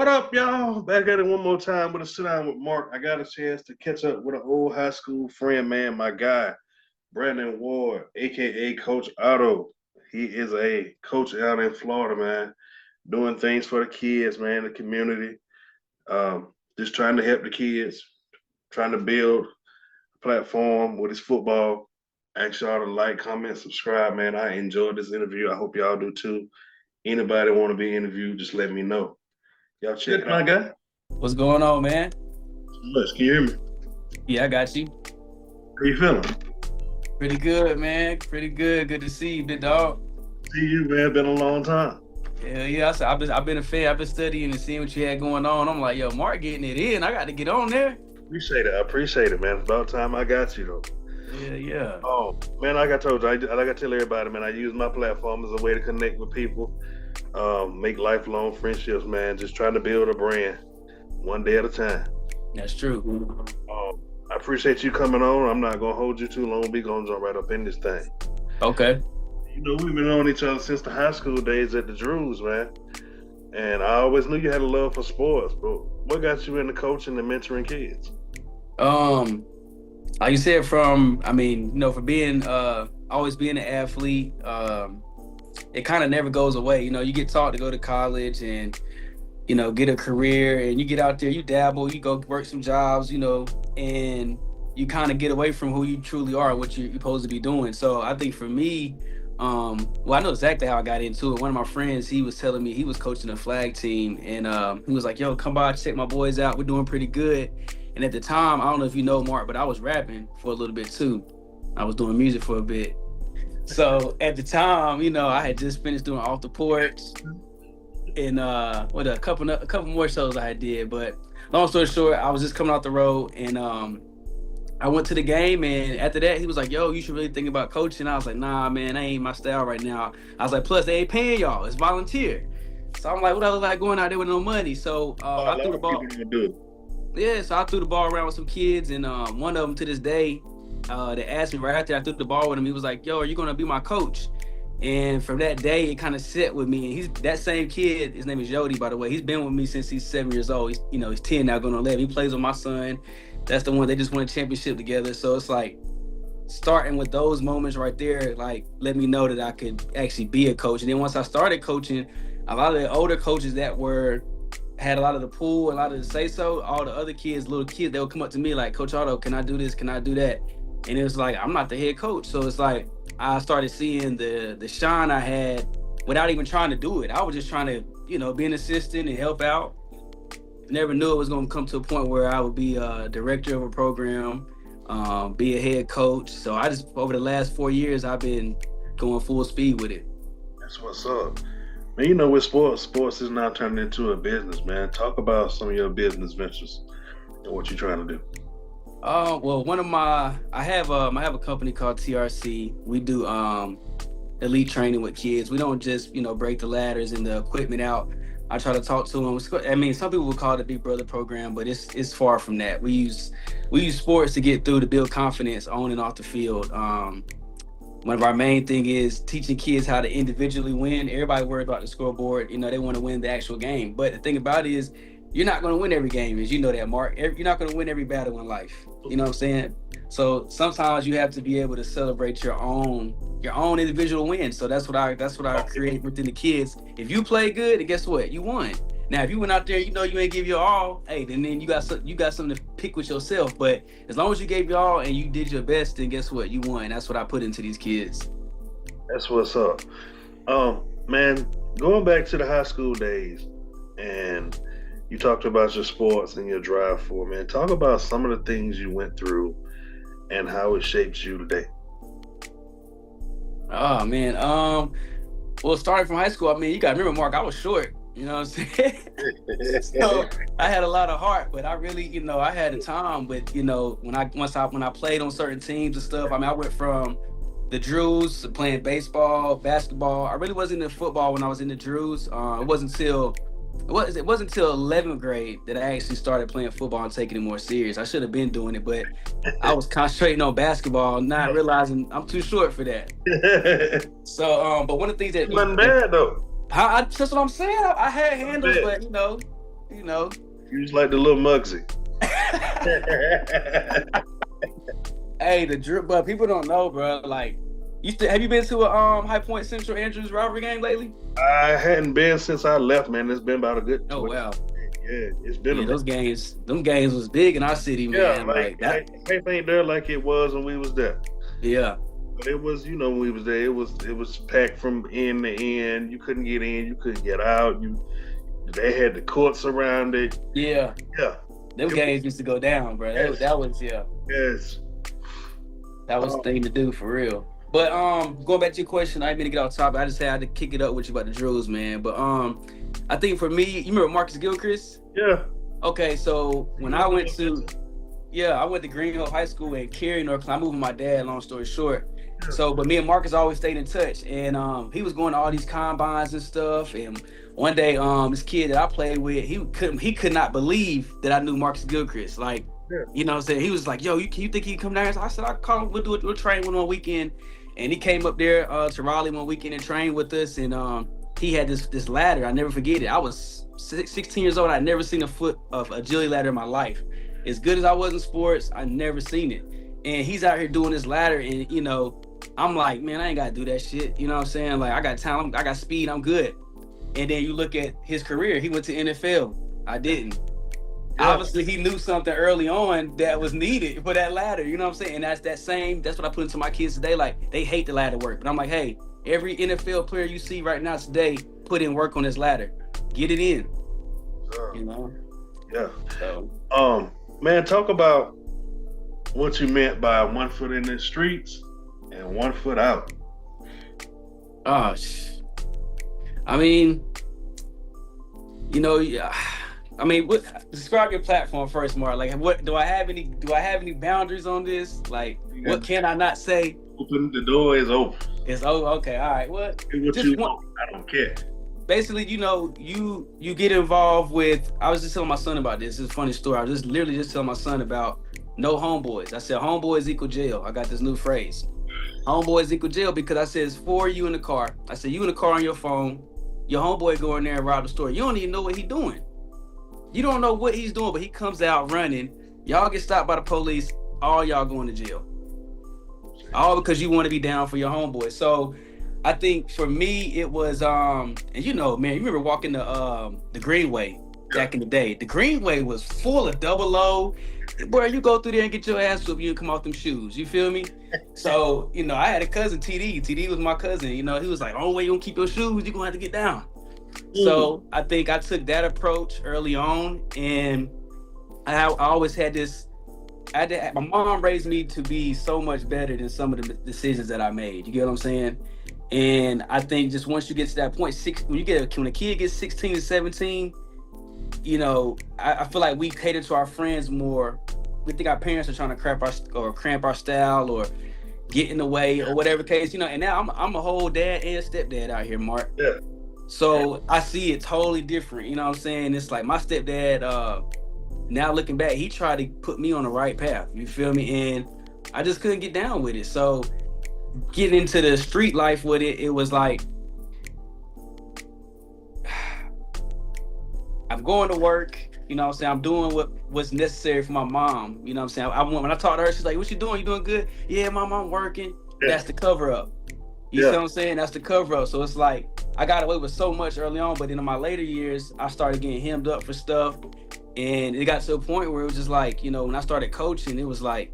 What up, y'all? Back at it one more time with a sit down with Mark. I got a chance to catch up with an old high school friend, man, my guy, Brandon Ward, aka Coach Otto. He is a coach out in Florida, man, doing things for the kids, man, the community. Just trying to help the kids, trying to build a platform with his football. Ask y'all to like, comment, subscribe, man. I enjoyed this interview. I hope y'all do too. Anybody want to be interviewed, just let me know. Y'all check it out, my guy. What's going on, man? Much. Can you hear me? Yeah, I got you. How you feeling? Pretty good, man. Pretty good. Good to see you, big dog. See you, man. Been a long time. Yeah. I've been a fan. I've been studying and seeing what you had going on. I'm like, yo, Mark getting it in. I got to get on there. Appreciate it. I appreciate it, man. It's about time I got you, though. Yeah. Oh, man, like I told you, like I tell everybody, man, I use my platform as a way to connect with people, make lifelong friendships, man. Just trying to build a brand one day at a time. That's true. I appreciate you coming on. I'm not going to hold you too long. We're going to jump right up in this thing. Okay. You know, we've been on each other since the high school days at the Drews, man. And I always knew you had a love for sports, but what got you into coaching and mentoring kids? Like you said, for being always being an athlete, it kind of never goes away. You know, you get taught to go to college and, you know, get a career, and you get out there, you dabble, you go work some jobs, you know, and you kind of get away from who you truly are, what you're supposed to be doing. So I think for me, I know exactly how I got into it. One of my friends, he was telling me he was coaching a flag team, and he was like, yo, come by, check my boys out. We're doing pretty good. And at the time, I don't know if you know, Mark, but I was rapping for a little bit too. I was doing music for a bit. So at the time, you know, I had just finished doing Off the Porch and a couple more shows I did. But long story short, I was just coming off the road, and I went to the game, and after that, he was like, yo, you should really think about coaching. I was like, nah, man, that ain't my style right now. I was like, plus they ain't paying y'all, it's volunteer. So I'm like, what I look like going out there with no money? So I threw the ball. Yeah, so I threw the ball around with some kids, and one of them to this day, they asked me right after I threw the ball with him, he was like, yo, are you gonna be my coach? And from that day, it kind of set with me. And he's that same kid, his name is Jody, by the way. He's been with me since he's 7 years old. He's 10 now, going on 11. He plays with my son. That's the one, they just won a championship together. So it's like, starting with those moments right there, like, let me know that I could actually be a coach. And then once I started coaching, a lot of the older coaches that had a lot of the pull, a lot of the say so, all the other kids, little kids, they would come up to me like, Coach Otto, can I do this? Can I do that? And it was like, I'm not the head coach. So it's like, I started seeing the shine I had without even trying to do it. I was just trying to, be an assistant and help out. Never knew it was going to come to a point where I would be a director of a program, be a head coach. So I just, over the last 4 years, I've been going full speed with it. That's what's up. Man, with sports is now turning into a business, man. Talk about some of your business ventures and what you're trying to do. Well, I have a company called TRC. We do elite training with kids. We don't just, break the ladders and the equipment out. I try to talk to them. I mean, some people would call it a Big Brother program, but it's far from that. We use sports to get through, to build confidence on and off the field. One of our main thing is teaching kids how to individually win. Everybody worries about the scoreboard. They want to win the actual game. But the thing about it is, you're not going to win every game, as you know that, Mark. You're not going to win every battle in life. You know what I'm saying? So sometimes you have to be able to celebrate your own individual wins. So that's what I create within the kids. If you play good, and guess what? You won. Now, if you went out there, you ain't give your all, hey, then you got something to pick with yourself. But as long as you gave your all and you did your best, then guess what? You won. That's what I put into these kids. That's what's up. Man, going back to the high school days, and you talked about your sports and your drive for, man. Talk about some of the things you went through and how it shapes you today. Oh, man. Well, starting from high school, I mean, you got to remember, Mark, I was short. You know what I'm saying? So I had a lot of heart, but I really, I had a time. But when I played on certain teams and stuff, I mean, I went from the Drews to playing baseball, basketball. I really wasn't into football when I was in the Drews. It wasn't until 11th grade that I actually started playing football and taking it more serious. I should have been doing it, but I was concentrating on basketball, not realizing I'm too short for that. So, but one of the things that wasn't bad though. That's what I'm saying. I had handles, but you know. You just like the little Muggsy. Hey, the drip, but people don't know, bro. Like, have you been to a High Point Central Andrews rivalry game lately? I hadn't been since I left, man. It's been about a good Oh 20. wow. Yeah, it's been a Yeah, minute. them games was big in our city, Yeah, man. like Like that. life ain't there like it was when we was there. Yeah. But it was, when we was there, it was packed from end to end. You couldn't get in, you couldn't get out. They had the courts around it. Yeah. Yeah, Them it games was, used to go down, bro. yes, That was yeah. yes. That was the Um, thing to do for real. But going back to your question, I didn't mean to get off topic. I just had to kick it up with you about the drills, man. But I think for me, you remember Marcus Gilchrist? yeah, Okay, so when I went to I went to Green Hill High School in Cary, North Carolina. I moved with my dad, long story short. So, but me and Marcus always stayed in touch. And he was going to all these combines and stuff. And one day, this kid that I played with, he could not believe that I knew Marcus Gilchrist. Like, yeah. you know what I'm saying? He was like, yo, you think he come down here? So I said, I'll call him, we'll train one weekend. And he came up there to Raleigh one weekend and trained with us. And he had this ladder. I never forget it. I was 16 years old. I'd never seen a foot of agility ladder in my life. As good as I was in sports, I never seen it. And he's out here doing this ladder, and I'm like, man, I ain't gotta do that shit. You know what I'm saying? Like, I got talent, I got speed, I'm good. And then you look at his career, he went to NFL. I didn't. Yeah. Obviously, he knew something early on that was needed for that ladder. You know what I'm saying? And that's what I put into my kids today. Like, they hate the ladder work. But I'm like, hey, every NFL player you see right now today, put in work on this ladder. Get it in. You know? Yeah. So, Man, talk about what you meant by 1 foot in the streets and 1 foot out. I mean, yeah. I mean, describe your platform first, Mark. Like, what do I have any boundaries on this? Like, what can I not say? Open the door is open. It's okay. All right. What you want. I don't care. Basically, you get involved with. I was just telling my son about this. It's a funny story. I was literally telling my son about no homeboys. I said homeboys equal jail. I got this new phrase. Homeboys equal jail because I said it's 4 of you in the car. I said you in the car on your phone. Your homeboy go in there and rob the store. You don't even know what he's doing. You don't know what he's doing, but he comes out running. Y'all get stopped by the police. All y'all going to jail. All because you want to be down for your homeboy. So I think for me it was and man, you remember walking the Greenway back in the day. The Greenway was full of double O. Boy, you go through there and get your ass whooped, you come off them shoes. You feel me? So, I had a cousin, TD. TD was my cousin. He was like, oh, way you don't keep your shoes, you're gonna have to get down. So I think I took that approach early on, and I always had this. My mom raised me to be so much better than some of the decisions that I made. You get what I'm saying? And I think just once you get to that point, when a kid gets 16 to 17, I feel like we cater to our friends more. We think our parents are trying to cramp our style or get in the way or whatever case, And now I'm a whole dad and stepdad out here, Mark. Yeah. So I see it totally different. You know what I'm saying? It's like my stepdad. Now looking back, he tried to put me on the right path. You feel me? And I just couldn't get down with it. So getting into the street life with it, it was like I'm going to work. You know what I'm saying? I'm doing what's necessary for my mom. You know what I'm saying? When I talked to her, she's like, what you doing? You doing good? Yeah, mom, I'm working. Yeah. That's the cover up. You see what I'm saying? That's the cover up. So it's like I got away with so much early on, but then in my later years, I started getting hemmed up for stuff. And it got to a point where it was just like, when I started coaching, it was like,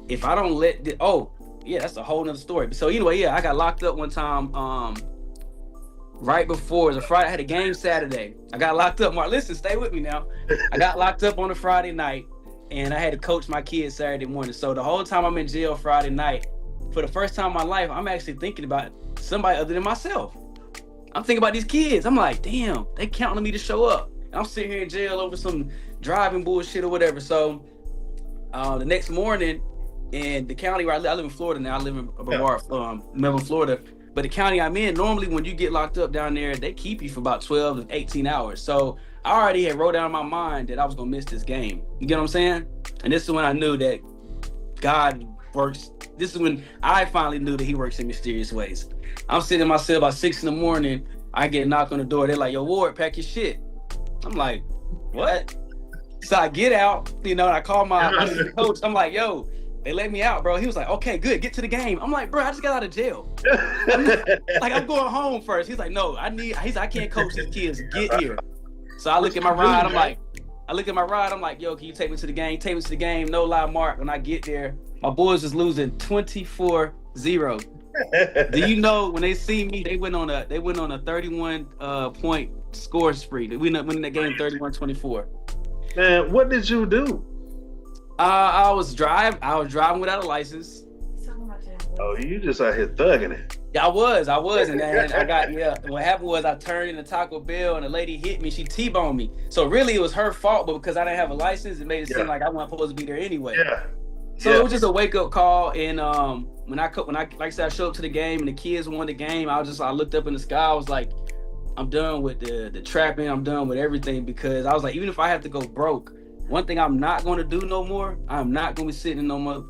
if I don't that's a whole nother story. So anyway, I got locked up one time right before, it was a Friday. I had a game Saturday. I got locked up. Mark, listen, stay with me now. I got locked up on a Friday night, and I had to coach my kids Saturday morning. So the whole time I'm in jail Friday night, for the first time in my life, I'm actually thinking about somebody other than myself. I'm thinking about these kids. I'm like, damn, they counting on me to show up. And I'm sitting here in jail over some driving bullshit or whatever. So the next morning, in the county where I live in Florida now. I live in Brevard, Melbourne, Florida. But the county I'm in, normally when you get locked up down there, they keep you for about 12 to 18 hours. So I already had wrote down in my mind that I was going to miss this game. You get what I'm saying? And this is when I knew that God works. This is when I finally knew that he works in mysterious ways. I'm sitting in my cell about 6 a.m. I get a knock on the door. They're like, yo, Ward, pack your shit. I'm like, what? So I get out, and I call my coach. I'm like, yo, they let me out, bro. He was like, okay, good, get to the game. I'm like, bro, I just got out of jail. I'm going home first. He's like, no, he's like, I can't coach these kids. Get here. So I look at my ride. I'm like, yo, can you take me to the game? Take me to the game. No lie, Mark. When I get there, my boys is losing 24-0. Do you know when they see me, they went on a 31 point score spree. They winning the game 31-24. Man, what did you do? I was driving without a license. Oh, you just out here thugging it. Yeah, I was, and then what happened was I turned into Taco Bell, and the lady hit me. She T-boned me. So really, it was her fault, but because I didn't have a license, it made it seem like I wasn't supposed to be there anyway. Yeah. So it was just a wake up call, and when I like I said, I showed up to the game, and the kids won the game. I looked up in the sky. I was like, I'm done with the trapping. I'm done with everything, because I was like, even if I have to go broke, one thing I'm not going to do no more. I'm not going to be sitting in no more,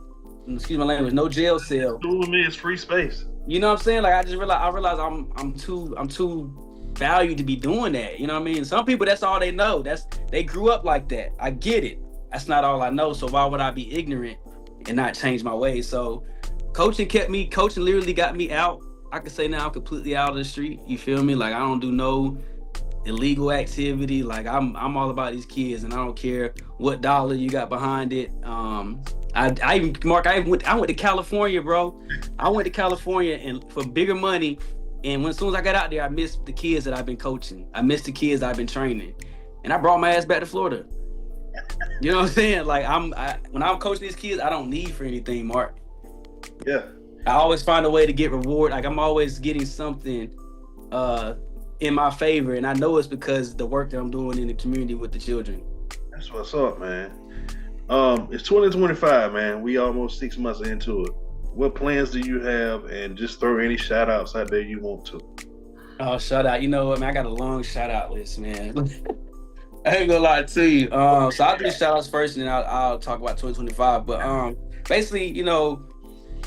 excuse my language, no jail cell. Doing me is free space. You know what I'm saying? Like I realized I'm too valued to be doing that. You know what I mean? Some people, that's all they know. They grew up like that. I get it. That's not all I know. So why would I be ignorant and not change my ways? So coaching literally got me out. I can say now I'm completely out of the street. You feel me? Like I don't do no illegal activity. Like I'm all about these kids, and I don't care what dollar you got behind it. I went to California, bro. I went to California and for bigger money. And as soon as I got out there, I missed the kids that I've been coaching. I missed the kids I've been training, and I brought my ass back to Florida. You know what I'm saying? Like when I'm coaching these kids, I don't need for anything, Mark. Yeah. I always find a way to get reward. Like I'm always getting something in my favor, and I know it's because the work that I'm doing in the community with the children. That's what's up, man. It's 2025, man. We almost 6 months into it. What plans do you have? And just throw any shout outs out there you want to. Oh, shout out. You know what, man? I got a long shout out list, man. I ain't gonna lie to you. So I'll do the shout outs first, and then I'll talk about 2025. But basically,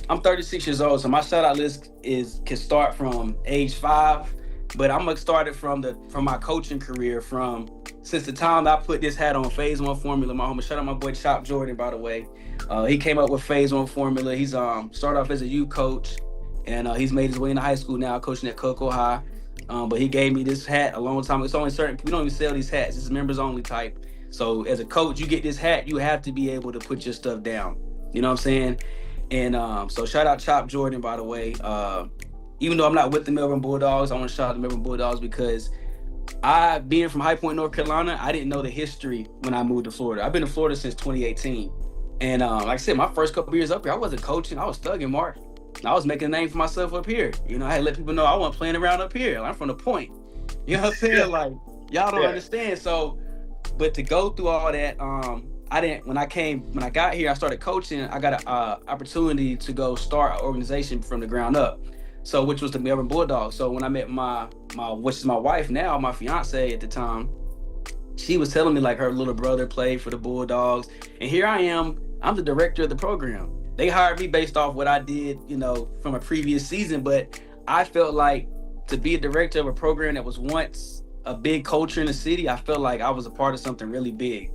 I'm 36 years old, so my shout out list can start from age 5, but I'm gonna start it from my coaching career since the time I put this hat on, Phase 1 formula. My homie, shout out my boy Chop Jordan, by the way. He came up with Phase 1 formula. He's started off as a youth coach, and he's made his way into high school now, coaching at Cocoa High. But he gave me this hat a long time. It's only we don't even sell these hats. It's members only type. So as a coach, you get this hat, you have to be able to put your stuff down. You know what I'm saying? And so shout out Chop Jordan, by the way. Even though I'm not with the Melbourne Bulldogs, I want to shout out the Melbourne Bulldogs because being from High Point, North Carolina, I didn't know the history when I moved to Florida. I've been to Florida since 2018. And like I said, my first couple years up here, I wasn't coaching. I was thugging, Mark. I was making a name for myself up here. I had to let people know I wasn't playing around up here. I'm from the Point. You know what I'm saying? Yeah. Like, y'all don't understand. So, but to go through all that, when I got here, I started coaching. I got an opportunity to go start an organization from the ground up. So, which was the Melbourne Bulldogs. So when I met which is my wife now, my fiance at the time, she was telling me like her little brother played for the Bulldogs. And here I am, I'm the director of the program. They hired me based off what I did, from a previous season. But I felt like to be a director of a program that was once a big culture in the city, I felt like I was a part of something really big.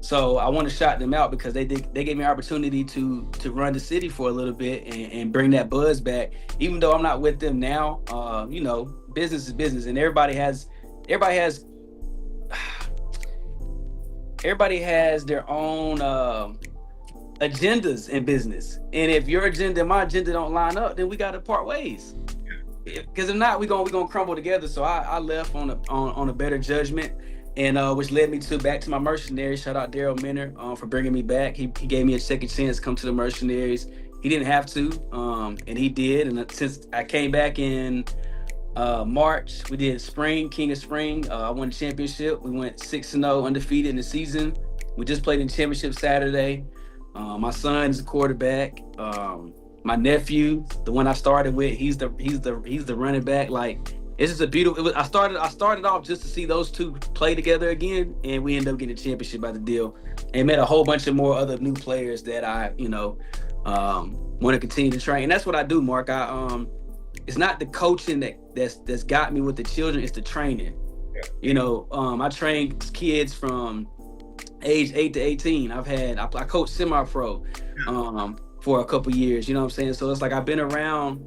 So I want to shout them out because they gave me an opportunity to run the city for a little bit and bring that buzz back. Even though I'm not with them now, business is business, and everybody has their own agendas in business. And if your agenda and my agenda don't line up, then we got to part ways. Because if not, we're gonna crumble together. So I left on a better judgment. And which led me back to my mercenaries. Shout out Daryl Minner for bringing me back. He gave me a second chance to come to the mercenaries. He didn't have to, and he did. And since I came back in March, we did Spring, King of Spring. I won the championship. We went 6-0, undefeated in the season. We just played in championship Saturday. My son is a quarterback. My nephew, the one I started with, he's the running back. Like, it's just a beautiful. I started off just to see those two play together again, and we ended up getting a championship by the deal, and met a whole bunch of more other new players that I, want to continue to train. And that's what I do, Mark. It's not the coaching that's got me with the children; it's the training. I train kids from age 8 to 18. I coach semi-pro for a couple years, you know what I'm saying? So it's like I've been around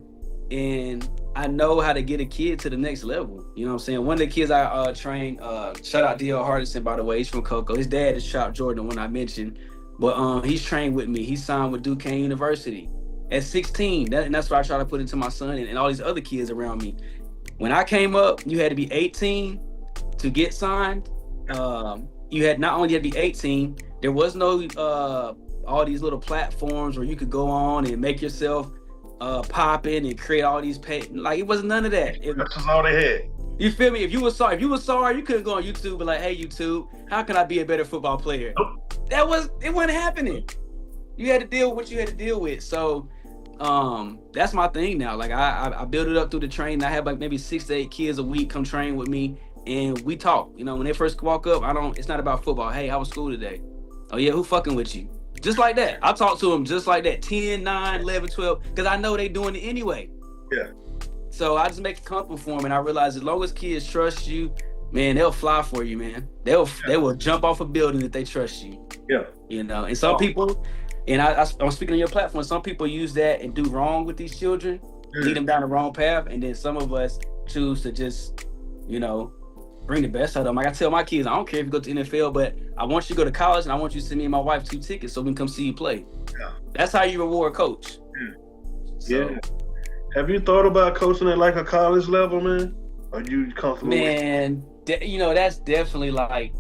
and I know how to get a kid to the next level. You know what I'm saying? One of the kids I trained, shout out D.L. Hardison, by the way, he's from Cocoa. His dad is Chop Jordan, the one I mentioned. But he's trained with me. He signed with Duquesne University at 16. And that's what I try to put into my son and all these other kids around me. When I came up, you had to be 18 to get signed. You had not only had to be 18, there was no all these little platforms where you could go on and make yourself pop in and create all these like it wasn't none of that. That's just all they had. You feel me? If you were sorry, you couldn't go on YouTube and be like, hey YouTube, how can I be a better football player? It wasn't happening. You had to deal with what you had to deal with. So that's my thing now. Like I built it up through the training. I have like maybe 6 to 8 kids a week come train with me and we talk. When they first walk up, it's not about football. Hey, how was school today? Oh yeah, who fucking with you? Just like that. I talk to them just like that, 10, 9, 11, 12, because I know they doing it anyway. Yeah. So I just make it comfortable for them, and I realize as long as kids trust you, man, they'll fly for you, man. They will jump off a building if they trust you. Yeah. And some people, and I'm speaking on your platform, some people use that and do wrong with these children, lead them down the wrong path, and then some of us choose to just, bring the best out of them. Like I tell my kids, I don't care if you go to the NFL, but I want you to go to college and I want you to send me and my wife 2 tickets so we can come see you play. Yeah. That's how you reward a coach. Yeah. Have you thought about coaching at like a college level, man? Are you comfortable? Man, that's definitely like,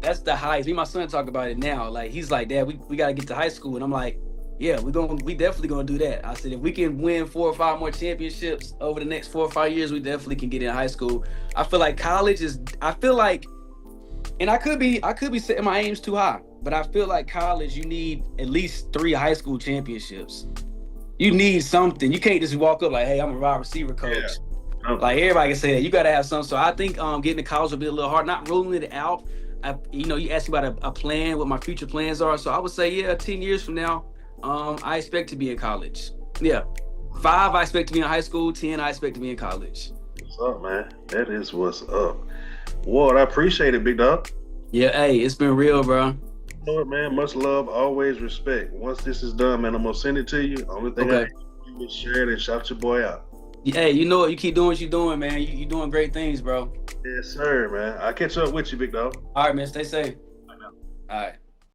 that's the highest. Me and my son talk about it now. Like he's like, Dad, we got to get to high school. And I'm like, yeah, we definitely gonna do that. I said, if we can win 4 or 5 more championships over the next 4 or 5 years, we definitely can get in high school. I feel like and I could be setting my aims too high, but I feel like college, you need at least 3 high school championships. You need something. You can't just walk up like, hey, I'm a wide receiver coach. Yeah. Like everybody can say that. You got to have something. So I think getting to college will be a little hard. Not ruling it out. You asked me about a plan, what my future plans are. So I would say, 10 years from now, I expect to be in college. Yeah. 5, I expect to be in high school. 10, I expect to be in college. What's up, man? That is what's up. Ward, I appreciate it, big dog. Yeah, hey, it's been real, bro. You know what, man? Much love, always respect. Once this is done, man, I'm gonna send it to you. Only thing I can do is share it and shout your boy out. Hey, you know what? You keep doing what you're doing, man. You're doing great things, bro. Yes, sir, man. I'll catch up with you, big dog. All right, man. Stay safe. I know. All right.